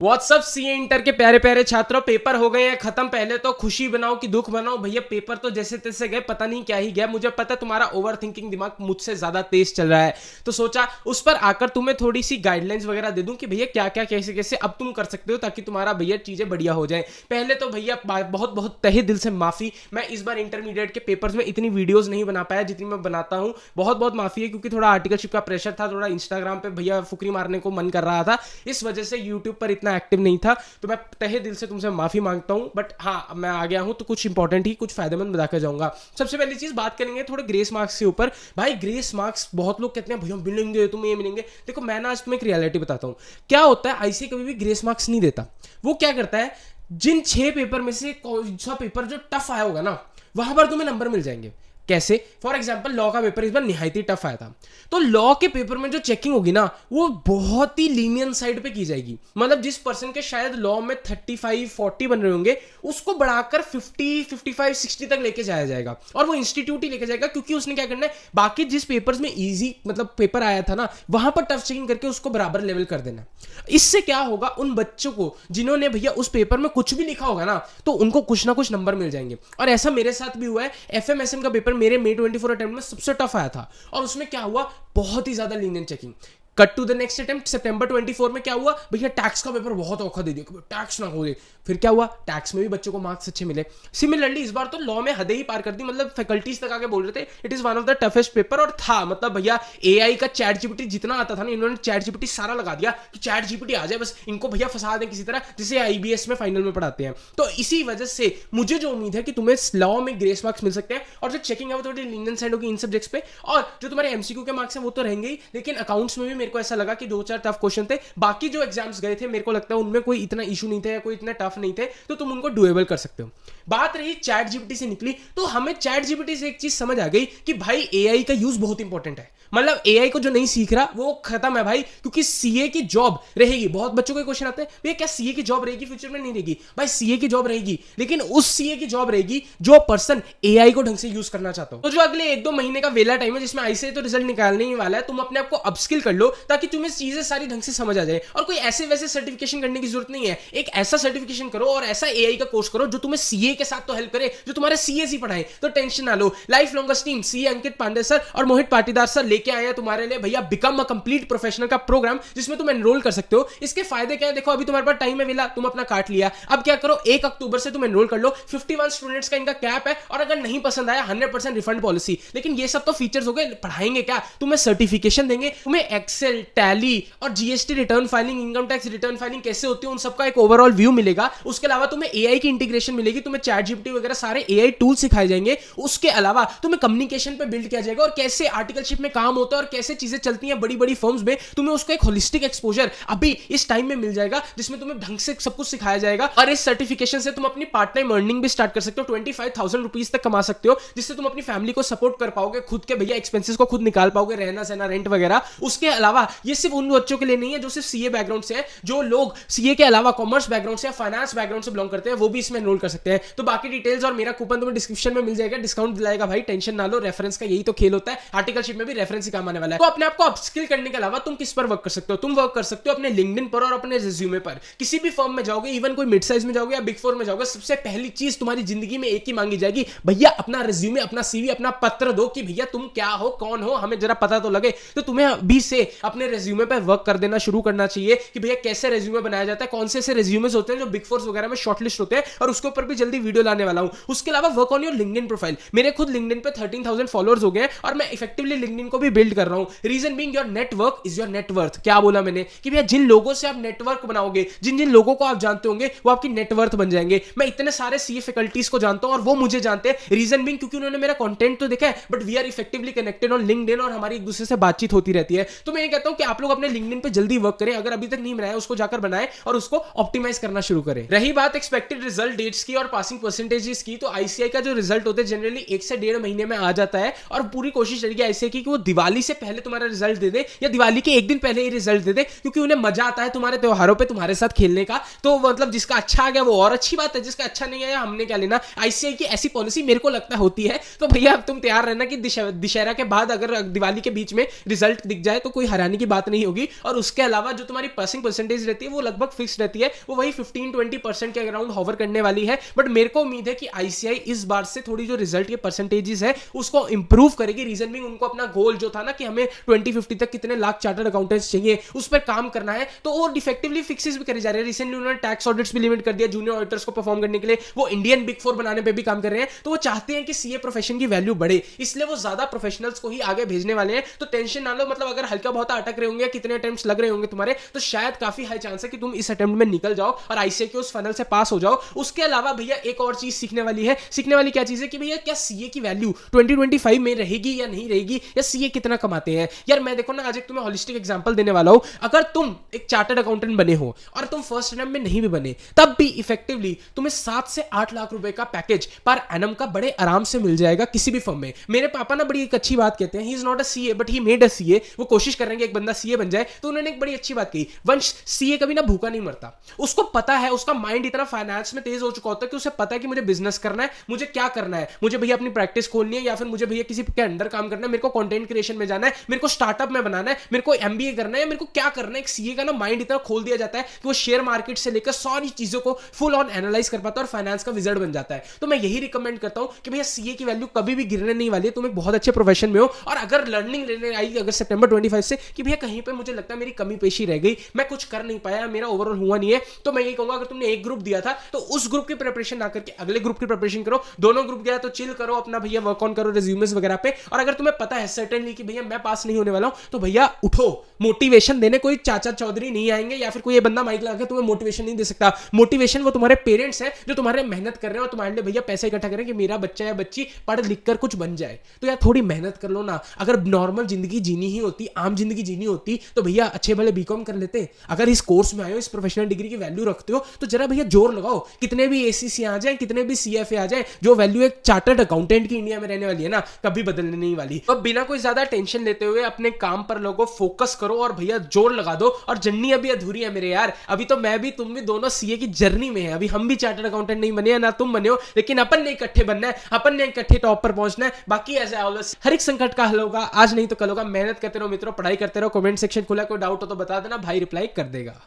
WhatsApp CA inter के प्यारे प्यारे छात्रों, पेपर हो गए हैं खत्म। पहले तो खुशी बनाओ कि दुख बनाओ भैया, पेपर तो जैसे तैसे गए, पता नहीं क्या ही गया। मुझे पता है तुम्हारा ओवर थिंकिंग दिमाग मुझसे ज्यादा तेज चल रहा है, तो सोचा उस पर आकर तुम्हें थोड़ी सी गाइडलाइंस वगैरह दे दूं कि भैया क्या क्या कैसे कैसे अब तुम कर सकते हो ताकि तुम्हारा भैया चीजें बढ़िया हो जाए। पहले तो भैया बहुत बहुत तहे दिल से माफी, मैं इस बार इंटरमीडिएट के पेपर्स में इतनी वीडियोस नहीं बना पाया जितनी मैं बनाता हूँ। बहुत बहुत माफी है, क्योंकि थोड़ा आर्टिकलशिप का प्रेशर था, थोड़ा इंस्टाग्राम पे भैया फुकरी मारने को मन कर रहा था, इस वजह से यूट्यूब पर इतना एक्टिव नहीं था। तो मैं तहे दिल से तुमसे माफी मांगता हूं, बट हाँ मैं आ गया हूं तो कुछ इंपॉर्टेंट ही कुछ फायदेमंद बताकर जाऊंगा। सबसे पहली चीज बात करेंगे थोड़े ग्रेस मार्क्स के ऊपर। भाई ग्रेस मार्क्स बहुत लोग कहते हैं भैया मिलेंगे तुम्हें, ये मिलेंगे। देखो मैं ना आज तुम्हें एक रियलिटी बताता हूं। क्या होता है, आईसीए कभी भी ग्रेस मार्क्स नहीं देता। वो क्या करता है, जिन 6 पेपर में से कौन सा पेपर जो टफ आया होगा ना, वहां पर तुम्हें नंबर मिल जाएंगे। कैसे? फॉर एग्जाम्पल लॉ का पेपर इस बार निहायत ही टफ आया था, तो लॉ के पेपर में जो चेकिंग होगी ना, वो बहुत ही लीनियंट साइड पे की जाएगी। मतलब जिस पर्सन के शायद लॉ में 35-40 बन रहे होंगे, उसको बढ़ाकर 50, 55, 60 तक लेके जाया जाएगा, और वो इंस्टीट्यूट ही लेके जाएगा, क्योंकि उसने क्या करना है, बाकी जिस पेपर्स में इजी मतलब पेपर आया था ना, वहां पर टफ चेकिंग करके उसको बराबर लेवल कर देना। इससे क्या होगा, उन बच्चों को जिन्होंने भैया उस पेपर में कुछ भी लिखा होगा ना, तो उनको कुछ ना कुछ नंबर मिल जाएंगे। और ऐसा मेरे साथ भी हुआ है। एफएमएसएम का पेपर मेरे May 24 अटेम्प्ट में सबसे टफ आया था, और उसमें क्या हुआ, बहुत ही ज्यादा lenient checking. Cut to the next attempt सितंबर 24 में क्या हुआ, भैया टैक्स का पेपर बहुत औखा दे दिया, टैक्स ना हो दे। फिर क्या हुआ, टैक्स में भी बच्चों को मार्क्स अच्छे मिले। सिमिलरली इस बार तो लॉ में हदें ही पार कर दी, मतलब फैकल्टीज तक आके बोल रहे थे it is one of the toughest paper. और था मतलब भैया एआई का चैट जीपीटी जितना आता था ना, इन्होंने चैट जीपीटी सारा लगा दिया कि चैट जीपीटी आ जाए, बस इनको भैया फंसा दें किसी तरह, जिसे आईबीएस में फाइनल में पढ़ाते हैं। तो इसी वजह से मुझे जो उम्मीद है कि तुम्हें लॉ में ग्रेस मार्क्स मिल सकते हैं, और जो चेकिंग है वो थोड़ी लीनियंट साइड होगी इन सब्जेक्ट्स पे, और जो तुम्हारे एमसीक्यू के मार्क्स हैं वो तो रहेंगे ही, लेकिन अकाउंट्स में भी मेरे को ऐसा लगा कि 2-4 टफ क्वेश्चन थे। बाकी जो एग्जाम्स गए थे मेरे को लगता है उनमें कोई इतना इशू नहीं था या कोई इतना टफ नहीं थे, तो तुम उनको डुएबल कर सकते हो। बात रही चैट जीपीटी से निकली, तो हमें चैट जीपीटी से एक चीज समझ आ गई कि भाई एआई का यूज बहुत इंपॉर्टेंट है। मतलब एआई को जो नहीं सीख रहा वो खत्म है भाई, क्योंकि सीए की जॉब रहेगी। बहुत बच्चों के क्वेश्चन आते हैं भैया क्या सीए की जॉब रहेगी फ्यूचर में? नहीं रहेगी भाई, सीए की जॉब रहेगी, लेकिन उस सीए की जॉब रहेगी जो पर्सन एआई को ढंग से यूज करना चाहता हो। तो जो अगले 1-2 महीने का वेला टाइम है, जिसमें आईसीए तो रिजल्ट निकालने ही वाला है, तुम अपने आप को अपस्किल कर लो ताकि तुम्हें चीजें सारी ढंग से समझ आ जाए। और कोई ऐसे वैसे सर्टिफिकेशन करने की जरूरत नहीं है, एक ऐसा सर्टिफिकेशन करो और ऐसा एआई का कोर्स करो जो तुम्हें सीए के साथ तो हेल्प करे, जो तुम्हारे सीएस ही पढ़ाए। तो टेंशन ना लो, लाइफ लॉन्गेस्ट टीम सीए अंकित पांडे सर और मोहित पाटीदार सर लेके आए हैं तुम्हारे लिए भैया बिकम अ कंप्लीट प्रोफेशनल का प्रोग्राम, जिसमें तुम एनरोल कर सकते हो। इसके फायदे क्या है, देखो अभी तुम्हारे पास टाइम है वेला, तुम अपना काट लिया। अब क्या करो, 1 अक्टूबर से तुम एनरोल कर लो। 51 स्टूडेंट्स का इनका कैप है, और अगर नहीं पसंद आया 100% रिफंड पॉलिसी। लेकिन ये सब तो फीचर्स हो गए, पढ़ाएंगे क्या, तुम्हें सर्टिफिकेशन देंगे, तुम्हें एक्सेल, टैली और GST return filing, income tax return filing कैसे होती है उन सबका एक ओवरऑल व्यू मिलेगा। उसके अलावा तुम्हें एआई की इंटीग्रेशन मिलेगी, तुम्हें चैट जीपीटी वगैरह सारे एआई टूल सिखाए जाएंगे। उसके अलावा तुम्हें कम्युनिकेशन पे बिल्ड किया जाएगा, और कैसे आर्टिकलशिप में काम होता है और कैसे चीजें चलती हैं बड़ी बड़ी फर्म्स में, तुम्हें उसका एक होलिस्टिक एक्सपोजर अभी इस टाइम में मिल जाएगा, जिसमें तुम्हें ढंग से सब कुछ सिखाया जाएगा। और इस सर्टिफिकेशन से तुम अपनी पार्ट टाइम अर्निंग भी स्टार्ट कर सकते हो, 25,000 रुपीज तक कमा सकते हो, जिससे तुम अपनी फैमिली को सपोर्ट कर पाओगे, खुद के भैया एक्सपेंसेस को खुद निकाल पाओगे, रहना सहना रेंट वगैरह। उसके अलावा ये सिर्फ उन बच्चों के लिए नहीं है जो सिर्फ सीए बैकग्राउंड से है, जो लोग सीए के अलावा कॉमर्स बैकग्राउंड से या फाइनेंस बैकग्राउंड से बिलोंग करते हैं, वो भी इसमें एनरोल कर सकते हैं। तो बाकी डिटेल्स और मेरा कूपन तुम्हें डिस्क्रिप्शन में मिल जाएगा, डिस्काउंट दिलाएगा भाई, टेंशन ना लो। रेफरेंस का यही तो खेल होता है, आर्टिकलशिप में भी रेफरेंस ही काम आने वाला है। तो अपने आप को अपस्किल करने के अलावा तुम किस पर वर्क कर सकते हो, तुम वर्क कर सकते हो अपने लिंक्डइन पर और अपने रिज्यूमे पर। किसी भी फर्म में जाओगे, इवन कोई मिड साइज में जाओगे या बिग 4 में जाओगे, सबसे पहली चीज तुम्हारी जिंदगी में एक ही मांगी जाएगी, भैया अपना रिज्यूमे, अपना सीवी, अपना पत्र दो कि भैया तुम क्या हो, कौन हो, हमें जरा पता तो लगे। तो तुम्हें अभी से अपने रिज्यूमे पर वर्क कर देना शुरू करना चाहिए कि भैया कैसे रिज्यूमे बनाया जाता है, कौन से ऐसे रिज्यूमेस होते हैं जो बिग 4 वगैरह में शॉर्टलिस्ट होते हैं, और उसके ऊपर भी जल्दी वीडियो लाने वाला हूं। उसके अलावा work on your LinkedIn profile. मेरे खुद लिंक्डइन पे 13,000 फॉलोअर्स हो गए हैं, और मैं इफेक्टिवली लिंक्डइन को भी बिल्ड कर रहा हूं। Reason being your network is your net worth. क्या बोला मैंने कि भैया जिन लोगों से आप नेटवर्क बनाओगे, जिन जिन लोगों को आप जानते होंगे, वो आपकी नेटवर्थ बन जाएंगे। मैं इतने सारे सीए फैकल्टीज को जानता हूं और वो मुझे जानते हैं। रीजन बीइंग क्योंकि उन्होंने मेरा कंटेंट तो देखा है, but we are effectively connected on LinkedIn, और हमारी एक दूसरे से बातचीत होती रहती है। तो मैं ये कहता हूं कि आप लोग अपने लिंक्डइन पे जल्दी वर्क करें, अगर अभी तक नहीं बनाया उसको जाकर बनाएं और उसको ऑप्टिमाइज करना शुरू करें। रही बात एक्सपेक्टेड रिजल्ट डेट्स की और पासिंग परसेंटेजेस की, तो आईसीआई का जो रिजल्ट होता है जनरली 1 से 1.5 महीने में आ जाता है, और पूरी कोशिश रहेगी आईसीआई की कि वो दिवाली से पहले तुम्हारा रिजल्ट दे दे, या दिवाली के एक दिन पहले ही रिजल्ट दे दे, क्योंकि उन्हें मजा आता है तुम्हारे त्योहारों पे तुम्हारे साथ खेलने का। तो मतलब जिसका अच्छा आ गया वो और अच्छी बात है, जिसका अच्छा नहीं आया हमने क्या लेना। आईसीआई की ऐसी पॉलिसी मेरे को लगता है होती है। तो भैया अब तुम तैयार रहना कि दशहरा के बाद अगर दिवाली के बीच में रिजल्ट दिख जाए तो कोई हैरानी की बात नहीं होगी। और उसके अलावा जो तुम्हारी पासिंग परसेंटेज रहती है वो लगभग फिक्स रहती है, वो वही 15-20% के अराउंड होवर करने वाली है। बट मेरे को उम्मीद है कि आईसीआई इस बार से थोड़ी जो रिजल्ट के परसेंटेजेस है उसको इंप्रूव करेगी। रीजन भी उनको अपना गोल जो था ना कि हमें 2050 तक कितने लाख चार्टर्ड अकाउंटेंट्स चाहिए उस पर काम करना है, तो वो डिफेक्टिवली फिक्सेस भी करे जा रहे हैं। रिसेंटली उन्होंने टैक्स ऑडिट्स भी लिमिट कर दिया जूनियर ऑडिटर्स को परफॉर्म करने के लिए, वो इंडियन बिग फोर बनाने पे भी काम कर रहे हैं। तो वो चाहते हैं कि सीए प्रोफेशन की वैल्यू बढ़े, इसलिए वो ज्यादा प्रोफेशनल्स को ही आगे भेजने वाले हैं। तो टेंशन ना लो, मतलब अगर हल्का बहुत अटक रहे होंगे, कितने अटेम्प्ट्स लग रहे होंगे तुम्हारे, तो शायद काफी हाई चांस है कि तुम इस अटेम्प्ट में निकल जाओ और आईसीआई के उस फनल से पास हो जाओ। उसके अलावा भैया एक और चीज सीखने वाली है। सीखने वाली क्या चीज है कि भैया क्या सीए की वैल्यू 2025 में रहेगी या नहीं रहेगी, या सीए कितना कमाते हैं। यार मैं देखो ना, आज एक तुम्हें होलिस्टिक एग्जांपल देने वाला हूं। अगर तुम एक चार्टर्ड अकाउंटेंट बने हो और तुम फर्स्ट अटेम्प्ट में नहीं भी बने, तब भी इफेक्टिवली तुम्हें 7 से 8 लाख रुपए का पैकेज पर एनम का बड़े आराम से मिल जाएगा किसी भी फर्म में। मेरे पापा ना बड़ी एक अच्छी बात कहते हैं, he is not a CA but he made a CA. वो कोशिश कर रहे हैं कि एक बंदा सीए बन जाए, तो उन्होंने एक बड़ी अच्छी बात कही, वंश सीए कभी ना भूखा नहीं मरता। उसको पता है, उसका माइंड इतना फाइनेंस में तेज हो चुका होता है कि उसे पता है कि मुझे बिजनेस करना है, मुझे क्या करना है, मुझे भैया अपनी प्रैक्टिस खोलनी है, या फिर मुझे भैया किसी के अंडर काम करना है, मेरे को कंटेंट क्रिएशन में जाना है, मेरे को स्टार्टअप में बनाना है, मेरे को एमबीए करना है, मेरे को क्या करना है। एक सीए का ना माइंड इतना खोल दिया जाता है कि वो शेयर मार्केट से लेकर सारी चीजों को फुल ऑन एनालाइज कर पाता है और फाइनेंस का विजर्ड बन जाता है। तो मैं यही रिकमेंड करता हूं कि भैया सीए की वैल्यू कभी भी गिरने नहीं वाली है। तुम एक बहुत अच्छे प्रोफेशन में हो, और अगर लर्निंग लेने आई अगर सितंबर 25 से कि भैया कहीं पे मुझे लगता है मेरी कमी पेशी रह गई, मैं कुछ कर नहीं पाया, मेरा ओवरऑल हुआ नहीं है, तो मैं ये कहूंगा अगर तुमने एक ग्रुप दिया था तो उस ग्रुप की प्रिपरेशन ना करके अगले ग्रुप की प्रिपरेशन करो। दोनों ग्रुप गया तो चिल करो, अपना भैया वर्क ऑन करो रिज्यूमेस वगैरह पे। और अगर तुम्हें पता है सर्टेनली कि भैया मैं पास नहीं होने वाला हूं, तो भैया उठो, मोटिवेशन देने कोई चाचा चौधरी नहीं आएंगे, या फिर कोई ये बंदा माइक लगा के तुम्हें मोटिवेशन नहीं दे सकता। मोटिवेशन वो तुम्हारे पेरेंट्स हैं जो तुम्हारे मेहनत कर रहे हैं और तुम्हारे लिए भैया पैसे इकट्ठा करें कि मेरा बच्चा या बच्ची पढ़ लिख कर कुछ बन जाए। तो यार थोड़ी मेहनत कर लो ना। अगर नॉर्मल जिंदगी जीनी ही होती, आम जिंदगी जीनी होती, तो भैया अच्छे भले बीकॉम कर लेते। अगर इस कोर्स में आए हो, इस प्रोफेशनल डिग्री की वैल्यू रखते हो, तो जरा भैया जोर लगाओ। कितने भी एसीसी आ जाए, कितने भी सीएफए आ जाए, जो वैल्यू एक चार्टर्ड अकाउंटेंट की इंडिया में रहने वाली है ना, कभी बदलने नहीं वाली। तो बिना कोई ज्यादा टेंशन लेते हुए अपने काम पर लोगों फोकस करो और भैया जोर लगा दो। और जर्नी अभी अधूरी है मेरे यार, अभी तो मैं भी तुम भी दोनों सीए की जर्नी में है। अभी हम भी चार्टर्ड अकाउंटेंट नहीं बने हैं, ना तुम बने हो, लेकिन अपन ने इकट्ठे बनना है, अपन ने इकट्ठे टॉप पर पहुंचना है। बाकी ऐसे ऑलवेज हर एक संकट का हल होगा, आज नहीं तो कल होगा। मेहनत करते रहो मित्रों, पढ़ाई करते रहो। कमेंट सेक्शन खुला, कोई डाउट हो तो बता देना, भाई रिप्लाई कर देगा।